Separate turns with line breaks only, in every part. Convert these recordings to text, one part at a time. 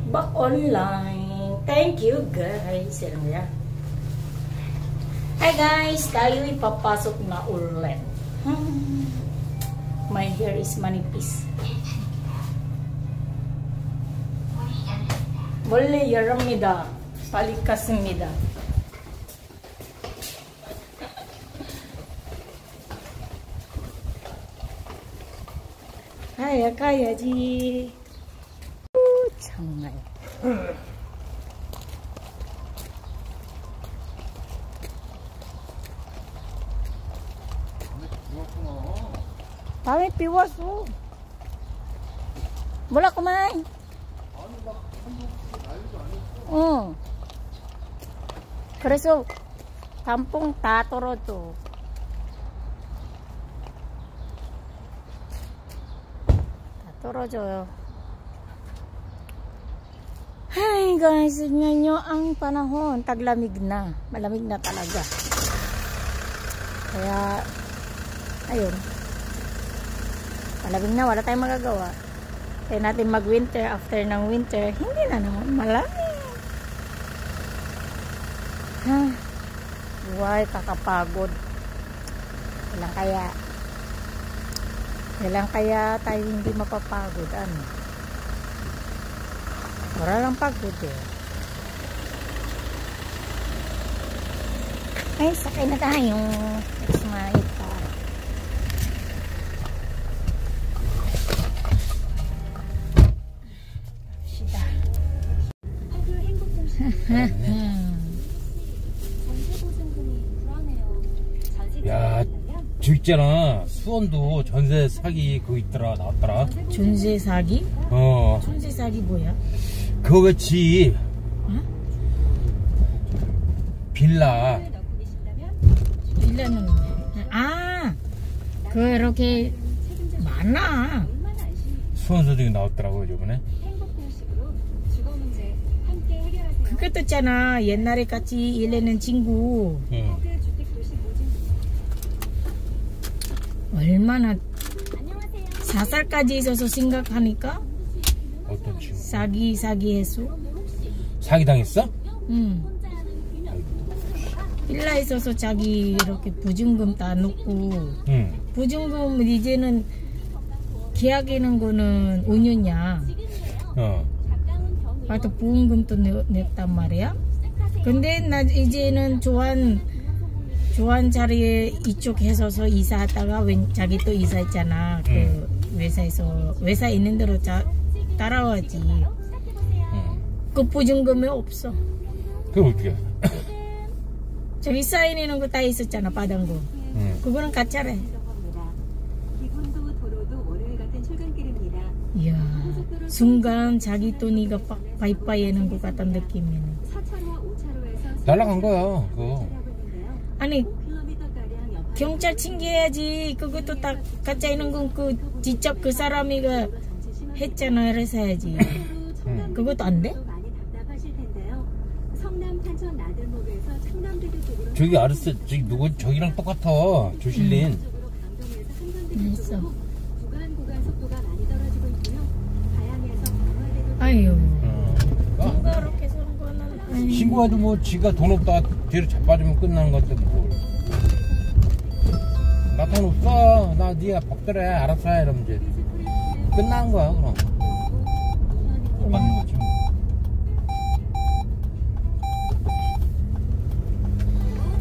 Back online. Thank you guys. Hi guys, tayo ipapasok na ulit. My hair is manipis. 원래 여름입니다. 빨리 갔습니다. 가야지. 정말. 밤에 비웠어. 몰라 그만. 그래서 단풍 다 떨어져. 다 떨어져요. Hi guys, tignan nyo ang panahon. Taglamig na. Malamig na talaga. Kaya, ayun. Malamig na, wala tayong magagawa. Kaya natin mag-winter. After ng winter, hindi na naman malamig. Buhay, kakapagod. Kailan kaya tayo hindi mapapagod? Ano? Wala lang pagod eh. Ay, sakay na tayo. Let's make car.
야, 저 있잖아. 수원도 전세 사기 그거 있더라. 나왔더라.
전세 사기? 전세 사기 뭐야?
그거 집. 빌라.
빌라는 그렇게 많아.
수원소득이 나왔더라고 저번에.
그것도 있잖아. 옛날에 같이 일하는 친구. 얼마나 4살까지 있어서 생각하니까
어떤 친구?
사기했어.
사기 당했어?
응. 빌라 있어서 자기 이렇게 보증금 다 넣고. 보증금 이제는 계약하는 거는 5년이야. 또 보험금도 냈단 말이야. 근데 나 이제는 좋아한 자리에 이쪽 해서서 이사하다가 자기 또 이사했잖아. 그 회사에 있는 대로 따라와지. 그 보증금이 없어.
그럼 어떻게?
저기 사인하는 거 다 있었잖아. 받은 거. 그거는 가짜래. 이야, 순간 자기 돈이가 바이바이 하는 것 같은 느낌이네.
날라간 거야 그거.
아니 경찰 징계해야지. 그것도 다 가짜 있는 건 그 직접 그 사람이 했잖아. 그래서 해야지. 그것도 안 돼?
저기 알았어. 저기 누구 저기랑 똑같아. 조실린.
있어. 아유. 누가 그렇게 선 거는.
신고해도 뭐 지가 돈 없다가 뒤로 자빠지면 끝나는 건데 뭐. 나 돈 없어. 나 니가 법대로 해. 알아서 해. 이러면 이제 끝나는 거야 그럼. 맞는 거지 뭐.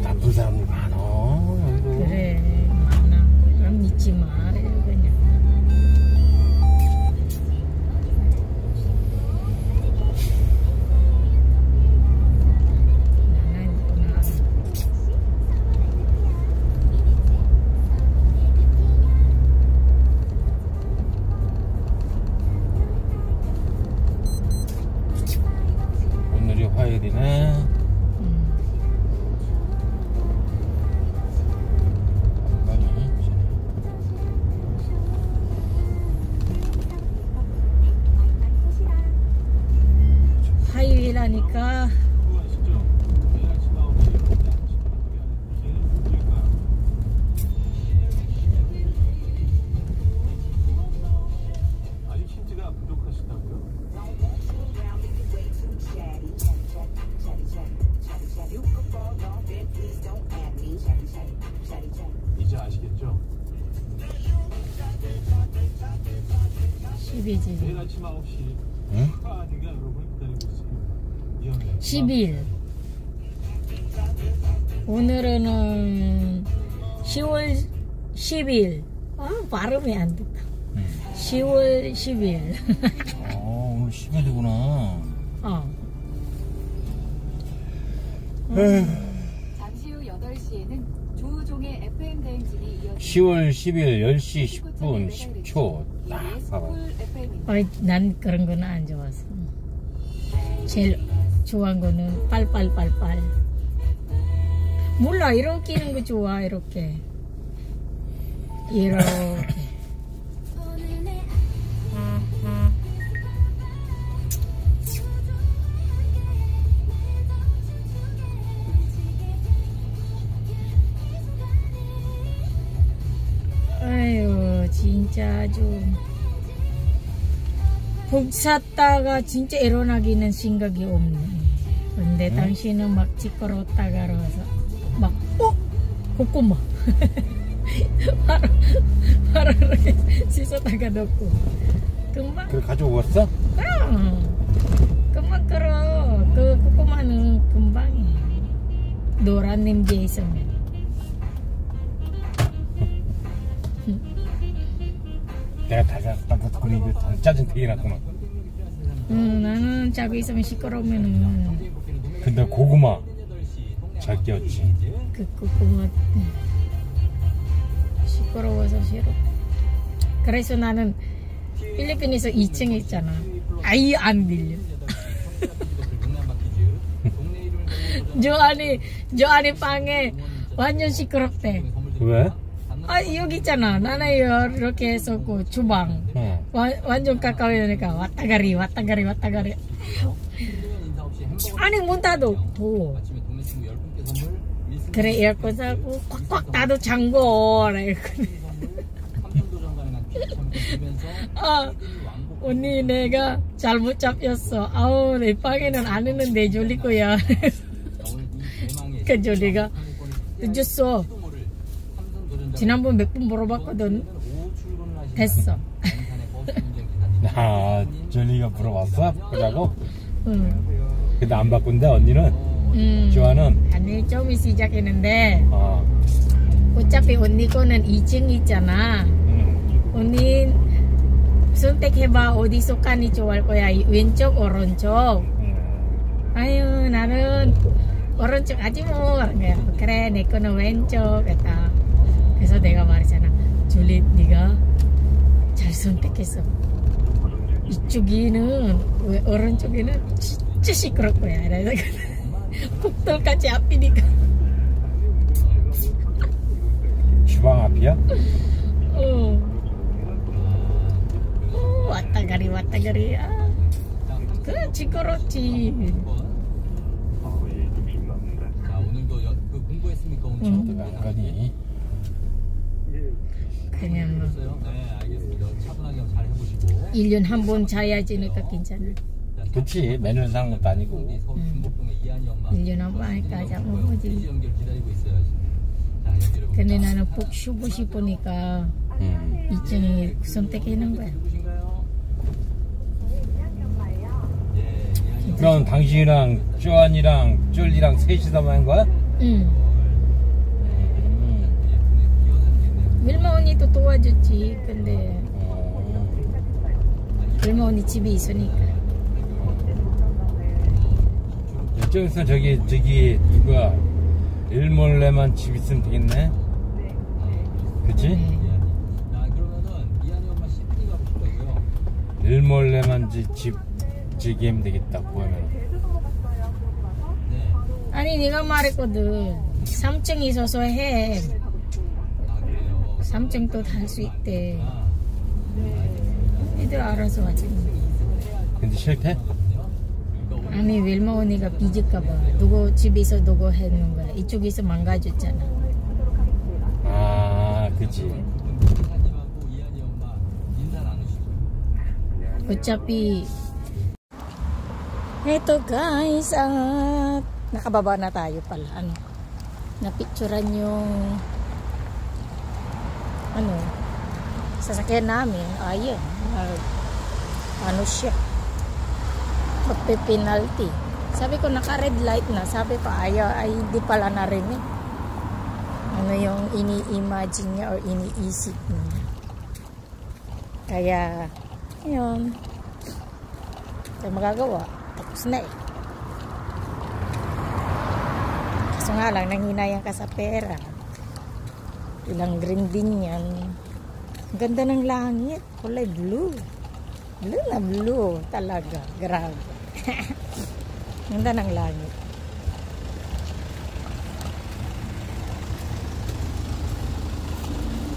나쁜 사람들 많어 여기도.
그래 많아. 그럼 믿지 마. 그냥.
오늘이 화요일이네.
화요일하니까
아직 힌트가 부족하시다고요?
10이지.
응?
10일. 오늘은 10월 10일. 아, 발음이 안 됐다. 10월 10일.
오늘 10일이구나.
어.
잠시 후 8시에는 조우종의 FM 대행진이 이어집니다.
10월 10일 10시 10분 10초. 딱 봐봐.
어이, 난 그런 거는 안 좋아서. 제일 좋아한 거는 빨빨빨빨. 몰라, 이렇게 끼는 거 좋아, 이렇게. 이렇게. 아유, 진짜 좀. 복 샀다가 진짜 일어나기는 생각이 없네. 근데 당신은 막 시끄러웠다가 그러서 막, 고구마. 바로 이렇게 씻었다가 넣고. 금방.
그래 가져왔어?
금방 끓어. 그 고구마는 금방이야. 노란 냄새 있으면.
내가 다잡고 그리고 짜증 되게 났구나.
나는 자고 있으면 시끄러우면은.
근데 고구마 잘 끼웠지.
그 고구마 시끄러워서 싫어. 그래서 나는 필리핀에서 2층에 있잖아. 아예 안 들려. 저 안에 방에 완전 시끄럽대.
왜?
아, 여기 있잖아. 나는 이렇게 해서 그 주방 완전 가까우니까 왔다가리. 아니 문 닫아 더워. 그래 에어컨 사고 꽉꽉 닫아 잠궈. 언니 내가 잘못 잡혔어. 아우 내 방에는 안 했는데 졸릴 거야. 그 졸리가 늦었어. 지난번 몇 번 물어봤거든. 됐어.
아, 졸리가 물어봤어? 보자고?
응.
근데 안 바꾼대 언니는? 조아는?
아니 좀 시작했는데
어.
어차피 언니 거는 2층 있잖아. 언니 선택해봐. 어디 속간이 좋아할 거야? 왼쪽 오른쪽? 아유 나는 오른쪽 하지 뭐. 그래 내 거는 왼쪽 했다. 그래서 내가 말했잖아. 줄리 네가 잘 선택했어. 이쪽에는 왜 오른쪽에는 진짜 시끄러울 거야. 그래서 폭돌같이 앞이니까.
주방 앞이야?
왔다가리. 그 시끄럽지.
오늘도 그 공부했습니까?
너가 안 가니?
그냥 뭐
네, 알겠습니다. 차분하게 잘 해보시고.
1년 한 번 자야지니까 괜찮아.
그치 매년 사는 것도 아니고.
서울 중곡동의 이한이 엄마.
1년 한 번 하니까 자면 뭐지.
연결 기다리고 있어야지. 자, 연결해
근데 나는 푹 쉬고 싶으니까 2층에 선택하는 거야.
누구신가요?
그럼 당신이랑 쪼안이랑 쫄리랑 셋이서만 한 거야?
응. 밀마 언니도 도와줬지. 근데 밀마 언니 집에 있으니까.
이쪽에서 저기 누가 일몰래만 집 있으면 되겠네? 그치?
자, 그러면은 이한이 엄마 시드니 가고 싶다고요?
일몰래만 집 지기 하면 되겠다 보면.
네.
아니 네가 말했거든. 3층 있어서 해. 3층도 할 수 있대. 애들 알아서 하지.
근데 싫대?
아니 윌마 언니가 삐질까봐 누구 집에서 누구 했는 거야. 이쪽에서 망가졌잖아.
아 그치.
이사님하고 이한이 엄마 인사 나누시죠.
어차피 eto guys, nakababa na tayo pala. Ano? Napicturan yung sasakyan namin. Ayun. ano siya, magpe-penalty. Sabi ko naka-red light na. Sabi ko ayaw, ay hindi pala narinig. Ano yung ini-imagine niya or iniisip niya. Kaya, yun. Kaya magagawa. Tapos na eh. Kaso nga lang, nanghinayang ka sa pera. Ilang green din yan. Ang ganda ng langit. Kulay blue. Blue na blue. Talaga. Grabe. Ganda ng langit.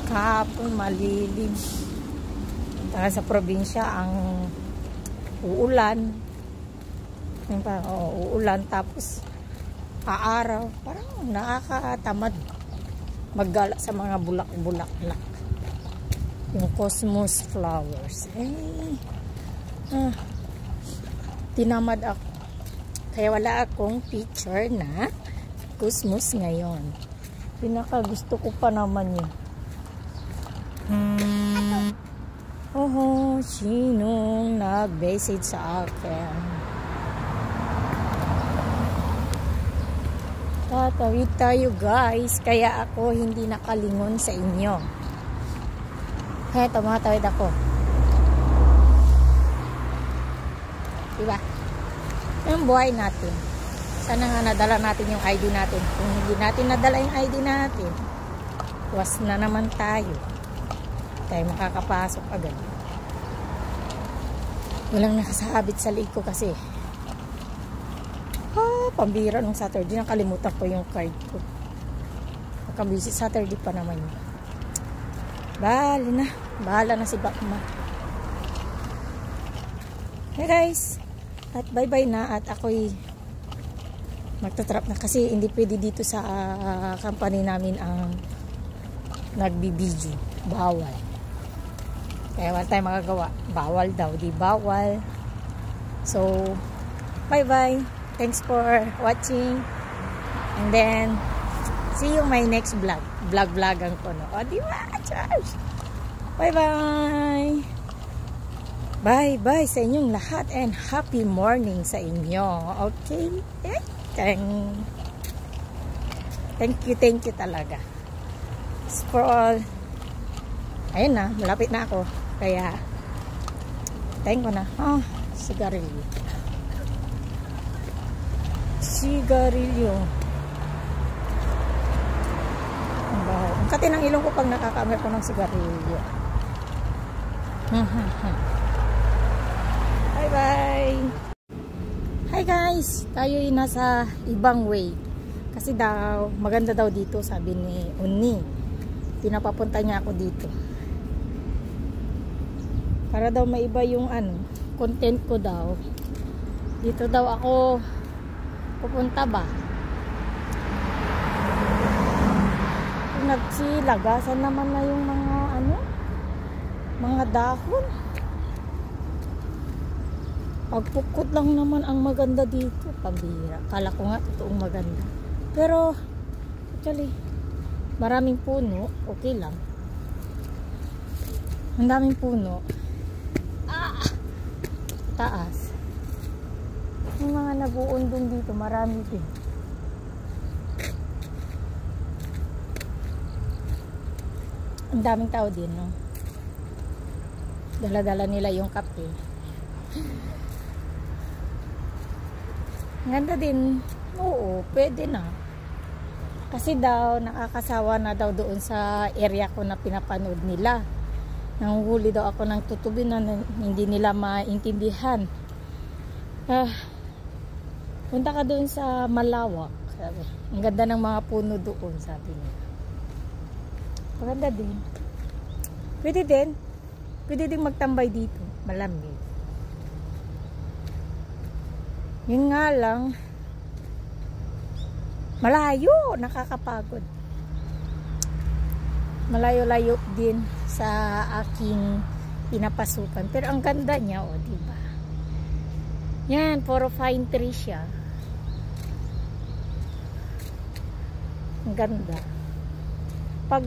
Kahapon malilim. Sa probinsya ang uulan. Uulan tapos aaraw. Parang nakakatamad maggala sa mga bulak-bulak-lak. Yung cosmos flowers. Tinamad ako. Kaya wala akong picture na cosmos ngayon. Pinaka gusto ko pa naman yun. Sinong nag-message sa akin? Tatawid tayo guys. Kaya ako hindi nakalingon sa inyo. Kaya tumatawid ako. Diba? Yung buhay natin. Sana nga nadala natin yung ID natin. Kung hindi natin nadala yung ID natin, was na naman tayo. Tayo makakapasok agad. Walang nakasabit sa liig ko kasi. Pambira nung Saturday. Nakalimutan ko yung card ko. Nakabisi Saturday pa naman yun. Bahala na si Bakma. Hey guys. At bye bye na. At ako'y magtatrap na kasi hindi pwede dito sa company namin ang nagbibideo. Bawal. Kaya wala tayong magagawa. Bawal daw. Di bawal. So, bye-bye. Thanks for watching. And then, see you my next vlog. Vlog-vlogan ko, no? O, di ba? Charles! Bye-bye! Bye-bye sa inyong lahat and happy morning sa inyo. Okay? Thank you talaga. For all. Ayun na, malapit na ako. Kaya, tayin ko na. Sigarilyo. Ang kati ng ilong ko pag nakakamer ko ng sigarilyo. Bye bye. Hi guys, tayo'y nasa ibang way. Kasi daw, maganda daw dito, sabi ni Uni. Pinapapunta niya ako dito. Para daw maiba yung content ko daw. Dito daw ako pupunta ba? Nagsilagasan naman na yung mga dahon. Pagpukot lang naman ang maganda dito. Pambira. Kala ko nga totoong maganda. Pero actually maraming puno. Okay lang. Ang daming puno. Taas. Yung mga nag-uundong dito, marami din. Ang daming tao din, no? Dala-dala nila yung kape. Ganda din. Oo, pwede na. Kasi daw, nakakasawa na daw doon sa area ko na pinapanood nila. Nanguhuli daw ako ng tutubi na hindi nila maintindihan. Punta ka doon sa malawak. Sabi. Ang ganda ng mga puno doon, sabi niya. Maganda din. Pwede din. Pwede din magtambay dito. Malamig. Yun nga lang, malayo. Nakakapagod. Malayo-layo din sa aking pinapasukan. Pero ang ganda niya, o, diba? Yan, puro fine tree siya. Ang ganda. Pag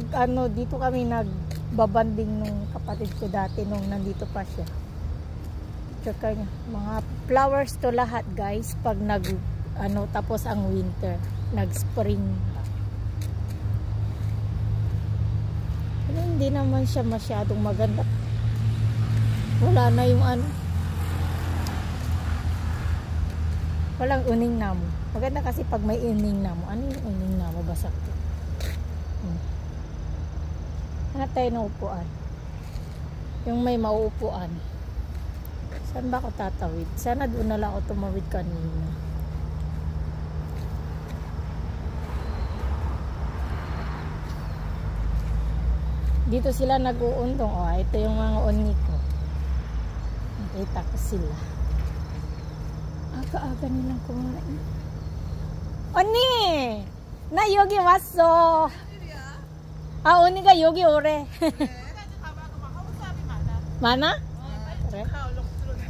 dito kami nagbabanding nung kapatid ko dati nung nandito pa siya. Tsaka mga flowers to lahat guys pag nag ano tapos ang winter, nag-spring. Pero hindi naman siya masyadong maganda. Wala na yung ano. Walang uning namo. Maganda kasi pag may uning namo. Ano yung uning namo? Basak to. Hanap tayo ng upuan. Yung may mauupuan. Saan ba ako tatawid? Sana doon na lang ako tumawid kanina. Dito sila nag-uundong. Oh, ito yung mga uni ko. Nakita ko sila. Aga-aga nilang kumain. Onni! Na yogi 왔어. 아, 언니가 여기 오래. 많아? 그래?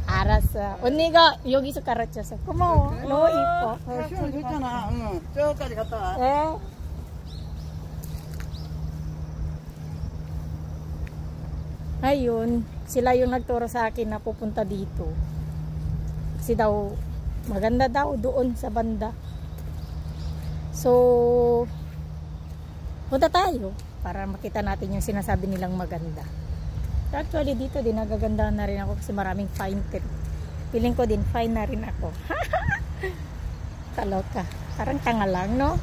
알았어. 언니가 여기서 가르쳐서. 고마워. 너무 이뻐.
시험 됐잖아. 응. 저까지 갔다 와.
네. Ayun, sila yung nagturo sa akin na pupunta dito. Kasi daw, maganda daw doon sa banda. So, punta tayo para makita natin yung sinasabi nilang maganda. Actually, dito din nagaganda na rin ako kasi maraming fine tip. Feeling ko din fine na rin ako. Kaloka. Parang tanga lang, no?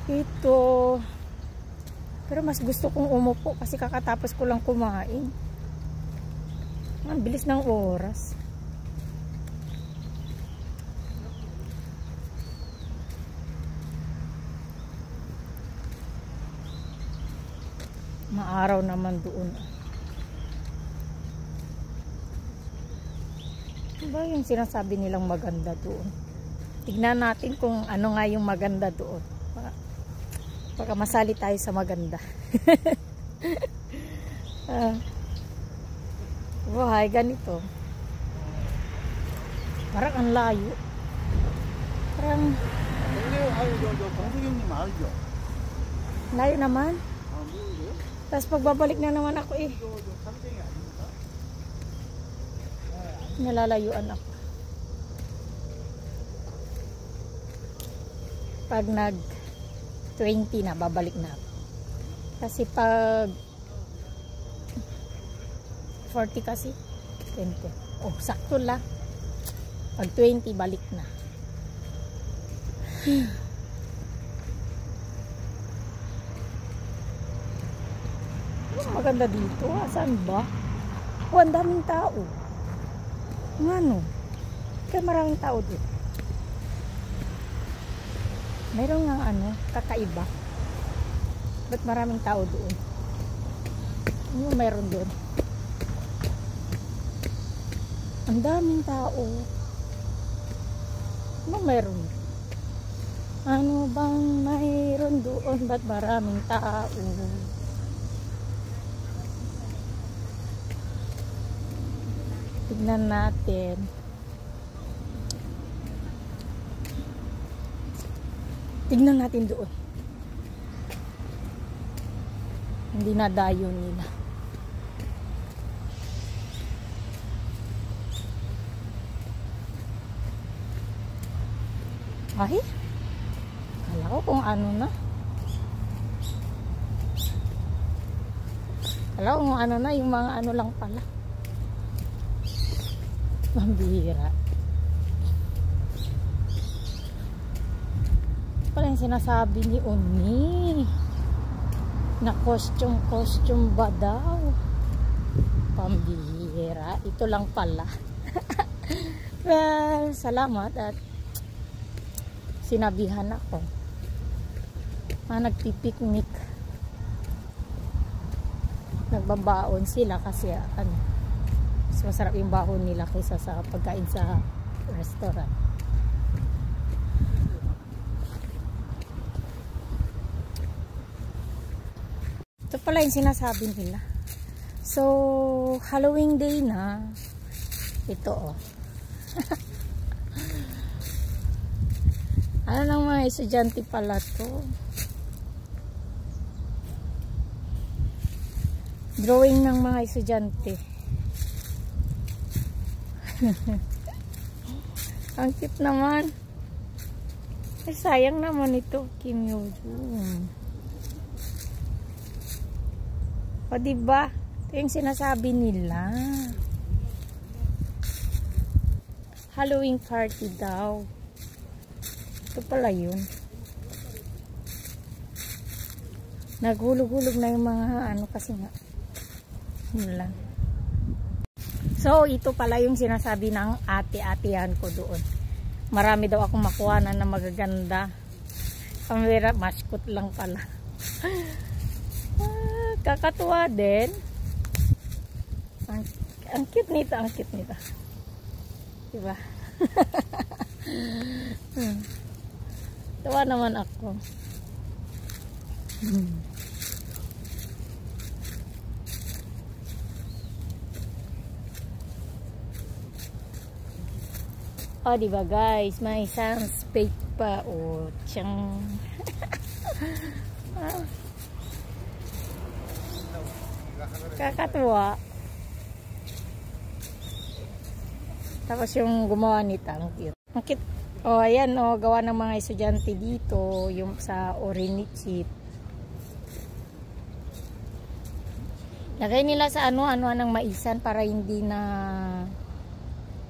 Ito. Pero mas gusto kong umupo kasi kakatapos ko lang kumain. Ang bilis ng oras. Maaraw naman doon. Diba yung sinasabi nilang maganda doon? Tignan natin kung ano nga yung maganda doon. Baka masali tayo sa maganda. Wah, ganito. Parang ang layo. Parang layo naman. Tapos pagbabalik na naman ako eh. Nalalayuan ako. Pag nag 20 na, babalik na ako. Kasi pag 40 kasi 20. Oh, sakto lang. Pag 20, balik na. Maganda dito. Saan ba? Oh, ang daming tao. Ano? Kaya maraming tao dito. Mayroon nga ano, kakaiba. Ba't maraming tao doon? Ano mayroon doon? Ang daming tao. Ano mayroon? Ano bang mayroon doon? Ba't maraming tao? Tignan natin. Tignan natin doon. Hindi na dayo nila. Ay, kala ko kung ano na. Kala ko kung ano na, yung mga ano lang pala. Pambihira. Pala yung sinasabi ni Oni na costume ba daw. Pambihira. Ito lang pala. Well, salamat at sinabihan ako. Nagpipiknik. Nagbabaon sila kasi ano, mas masarap yung bahon nila kaysa sa pagkain sa restaurant. Ito pala yung sinasabi nila. So, Halloween day na. Ito oh. Ano ng mga estudyante pala to? Drawing ng mga estudyante. Ang cute naman. Ay, sayang naman ito, Kim Yoo-jung. O, diba? Ito yung sinasabi nila. Halloween party daw. Ito pala yun. Naghulog-hulog na yung mga ano kasi nga. Yun lang. So, ito pala yung sinasabi ng ate-atehan ko doon. Marami daw akong makuha na magaganda. Kamera, maskot lang pala. Kakatuwa din. Ang cute nito, ang cute nito. Diba? Tawa naman ako. Oh, diba guys? May isang spade pa. Oh, tiyang. Kakatuwa. Tapos yung gumawa nito, ang cute. Ang cute. Oh, ayan, oh, gawa ng mga estudyante dito, yung sa Orinichip. Lagay nila sa ano-ano ng maisan para hindi na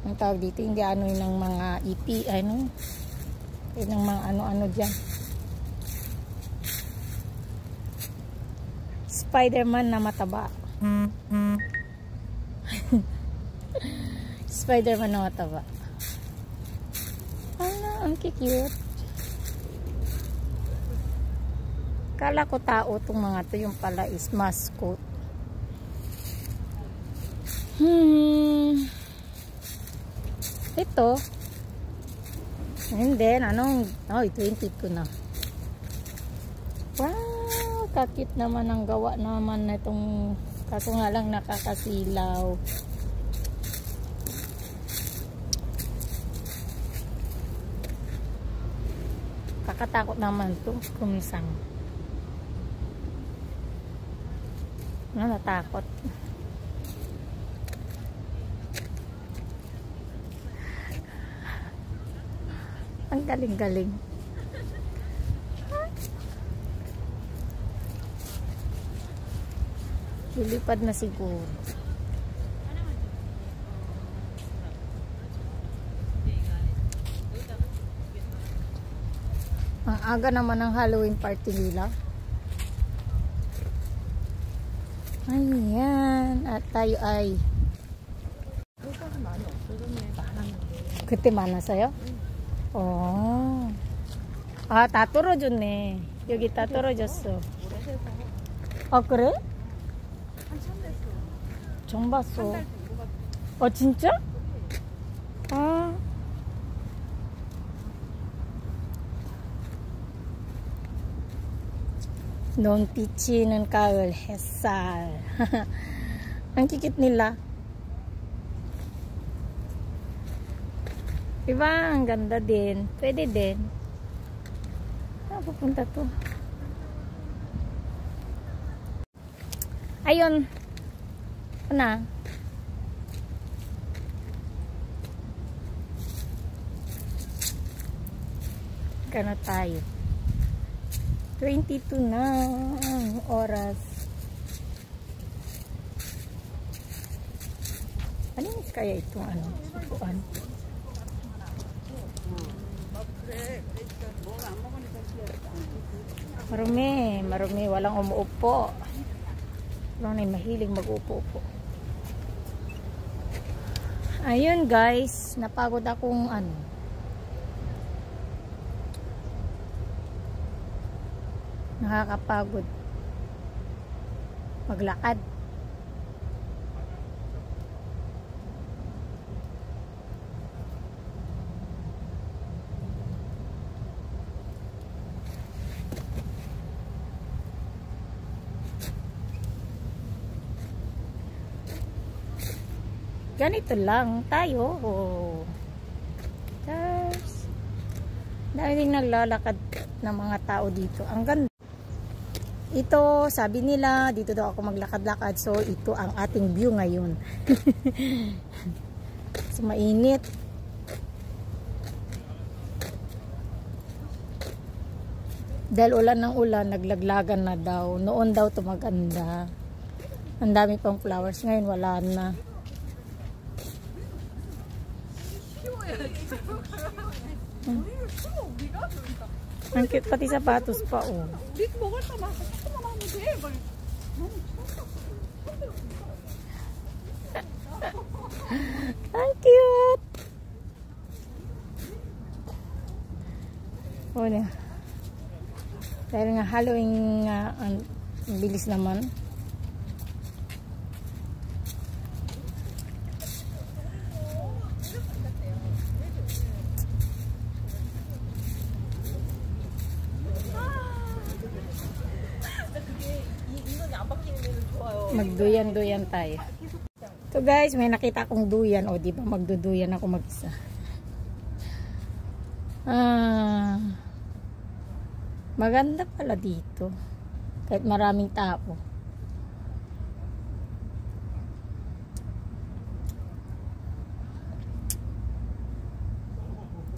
ang tawag dito, hindi ano ng mga ipi, ano, ng mga ano-ano dyan. Spider-Man na mataba. Spider-Man na mataba. Ang cute. Kala ko tao itong mga to, yung pala is mascot. Ito. And then, anong, oh, 22 na. Wow, kakit naman ang gawa naman na itong, kaso nga lang nakakasilaw. Kakatakot naman to, kumisang. Natakot. Ang galing-galing. Lilipad na siguro. Ang aga naman ng Halloween party nila. Ayan. At tayo ay 그때 많았어요? 아, 다 떨어졌네. 여기 다 떨어졌어. 아, 그래? 정 봤어. 진짜? 아. Noong pichi는 가을 햇살. Ang kikit nila. Diba? Ang ganda din. Pwede din. Saan pupunta to? Ayun. Ano? Kano tayo? 22 na ang oras. Ano yung kaya itong ano? Supuan? Marumi, walang umuupo. Walang na mahilig mag-upo-upo. Ayun guys, napagod akong ano. Nakakapagod maglakad. Ganito lang tayo. Guys, dahil naglalakad ng mga tao dito. Ang ganda. ito, sabi nila, dito daw ako maglakad-lakad. So, ito ang ating view ngayon. So, mainit. Dahil ulan ng ulan, naglaglagan na daw. Noon daw ito maganda. Ang dami pang flowers. Ngayon, wala na. Ang cute, pati sapatos pa, oh. Ang cute! Oh, na. Dahil nga Halloween nga, ang bilis naman. Magduyan-duyan tayo. So guys, may nakita akong duyan. O, di ba magduduyan ako mag-isa. Maganda pala dito. Kahit maraming tao.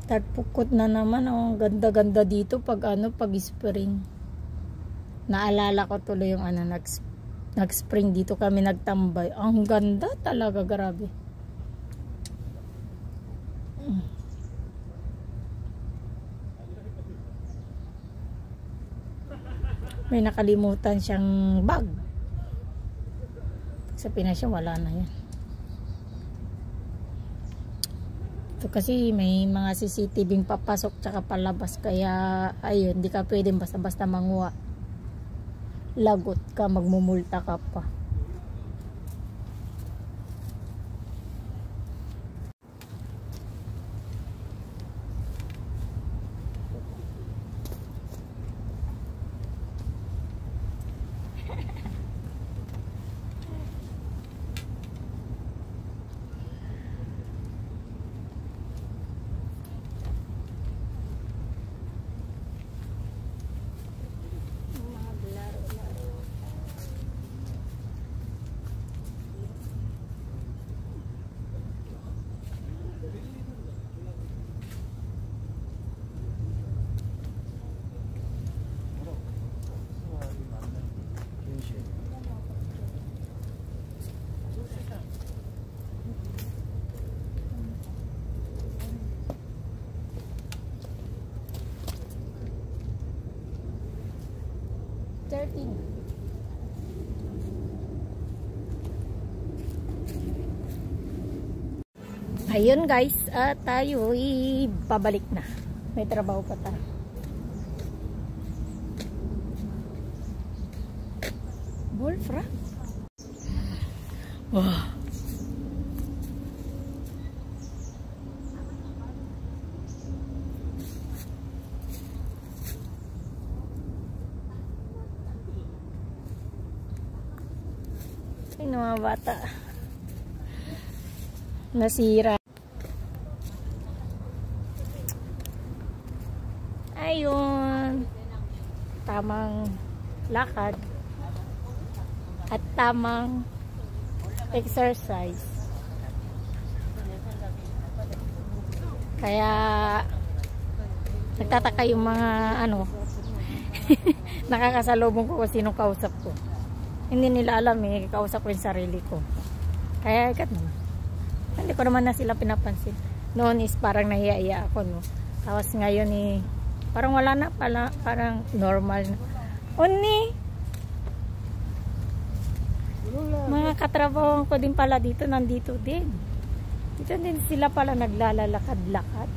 Tagpukot na naman. Ang ganda-ganda dito pag spring. Naalala ko tuloy yung nag-spring dito kami nagtambay. Ang ganda talaga, grabe. May nakalimutan siyang bag. Sa Pinas siya, wala na yan. Ito kasi may mga CCTV papasok tsaka palabas. Kaya, ayun, di ka pwedeng basta-basta manguha. Lagot ka, magmumulta ka pa. Ayun guys, tayo pabalik na. May trabaho pa tayo. Wolfram. Wow. Ay, mga bata. Nasira. Ayun. Tamang lakad. At tamang exercise. Kaya nagtataka yung mga nakakasalubong ko kung sinong kausap ko. Hindi nila alam kausap ko yung sarili ko. Kaya hindi ko naman na sila pinapansin. Noon is parang nahiya ako, no. Tapos ngayon parang wala na pala, parang normal na. Uni mga katrabaho ko din pala dito, nandito din. Dito din sila pala naglalakad-lakad.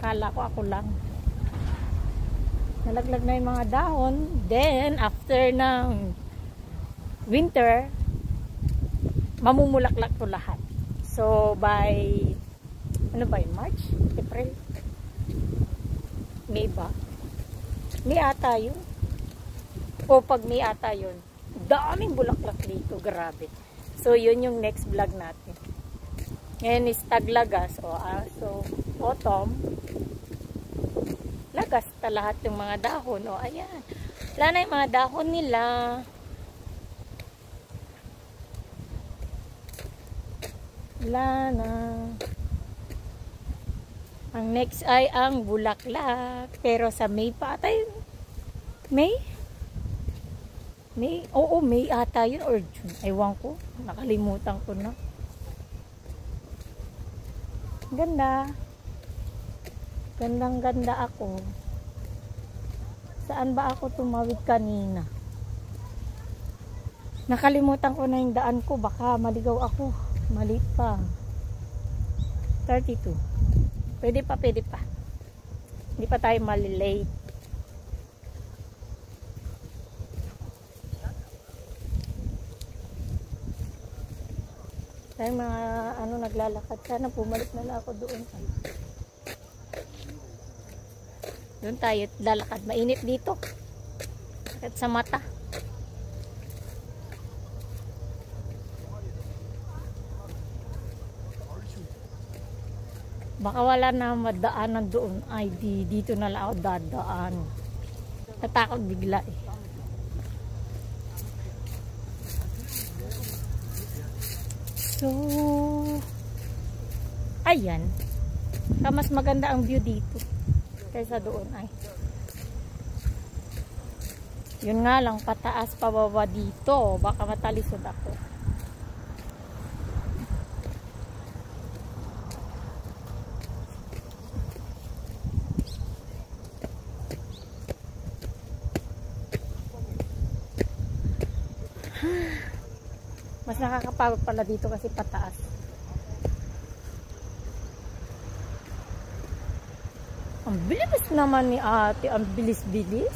Kala ko ako lang. Nalaglag na yung mga dahon. Then, after ng winter, mamumulaklak to lahat. So, by March? April? May ba? May ata yun. O pag may ata yun, daming bulaklak dito, grabe. So yun yung next vlog natin. Ngayon is taglagas, so autumn, Nagasta lahat yung mga dahon. O, ayan. Wala na yung mga dahon nila. Wala na. Ang next ay ang bulaklak. Pero sa May pa ata yun. May? May? Oo, May ata yun. Or June. Ewan ko. Nakalimutan ko na. Ganda. Gandang ganda ako. Saan ba ako tumawid kanina? Nakalimutan ko na yung daan ko. Baka maligaw ako. Mali pa. 32. Pwede pa, pwede pa. Hindi pa tayo malilate. Tayo mga naglalakad. Sana bumalik na lang ako doon. Doon tayo lalakad. Mainit dito. At sa mata. Baka wala na madaanan doon. Ay, dito na lang ako dadaan. Natakot bigla eh. So, ayan. Mas maganda ang view dito kaysa doon ay. Yun nga lang, pataas pababa dito. Baka matalisod ako. Mas nakakapagod pala dito kasi pataas. Ang bilis naman ni ate. Ang bilis-bilis.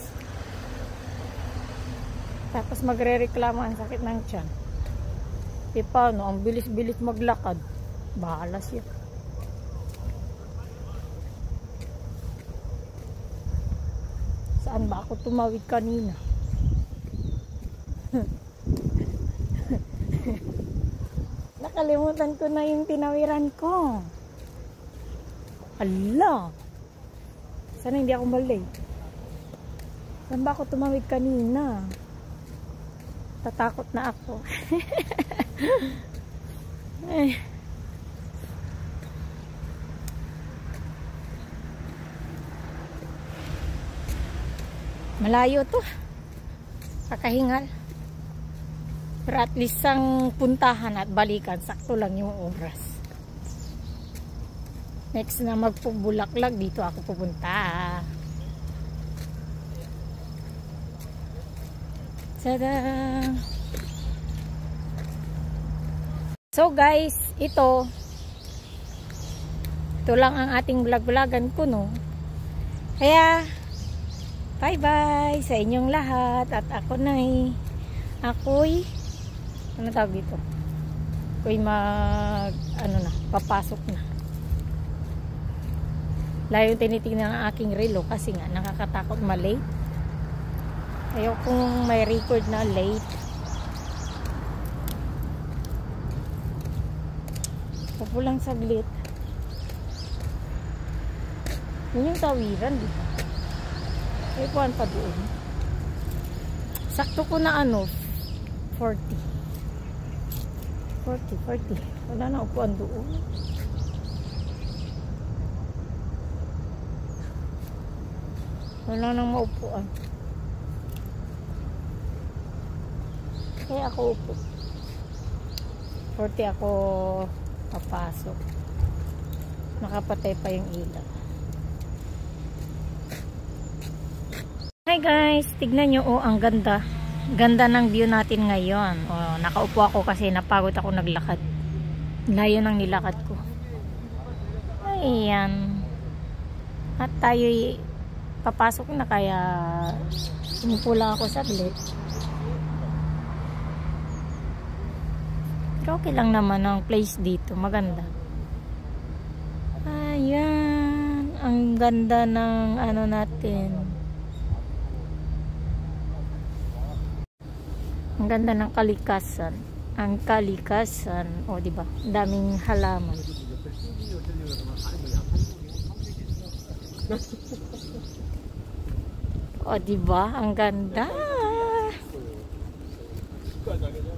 Tapos magre-reklamo ang sakit ng tiyan. E paano? Ang bilis-bilis maglakad. Bahala siya. Saan ba ako tumawid kanina? Nakalimutan ko na yung tinawiran ko. Ala! Sana hindi ako malay. Saan ba ako tumawid kanina? Tatakot na ako. Malayo to. Kakahingal. Pero at least ang puntahan at balikan, sakto lang yung oras. Next na magpubulaklag, dito ako pupunta. Tada! So guys, ito lang ang ating vlog-vlogan ko, no? Kaya, bye-bye sa inyong lahat. At ako'y ano tawag dito? Ako'y papasok na. Layo tinitingnan ang aking relo kasi nga nakakatakot ma-late. Ayaw kung may record na late. Pupulang saglit. Yun yung tawiran, di ba? Ay, puwan pa doon. Sakto ko na 40. Wala na upuan doon. Wala nang maupuan. Kaya ako upo. 40 ako papasok. Nakapatay pa yung ilaw. Hi guys, tignan nyo, ang ganda. Ganda ng view natin ngayon. Nakaupo ako kasi napagod ako naglakad. Layo ng nilakad ko. Ayan. At tayo'y papasok na, kaya pula ako saglit. Okay lang naman ang place dito. Maganda. Ayan. Ang ganda ng natin. Ang ganda ng kalikasan. Ang kalikasan. O, diba? Daming halaman. O, diba? Ang ganda.
습관적인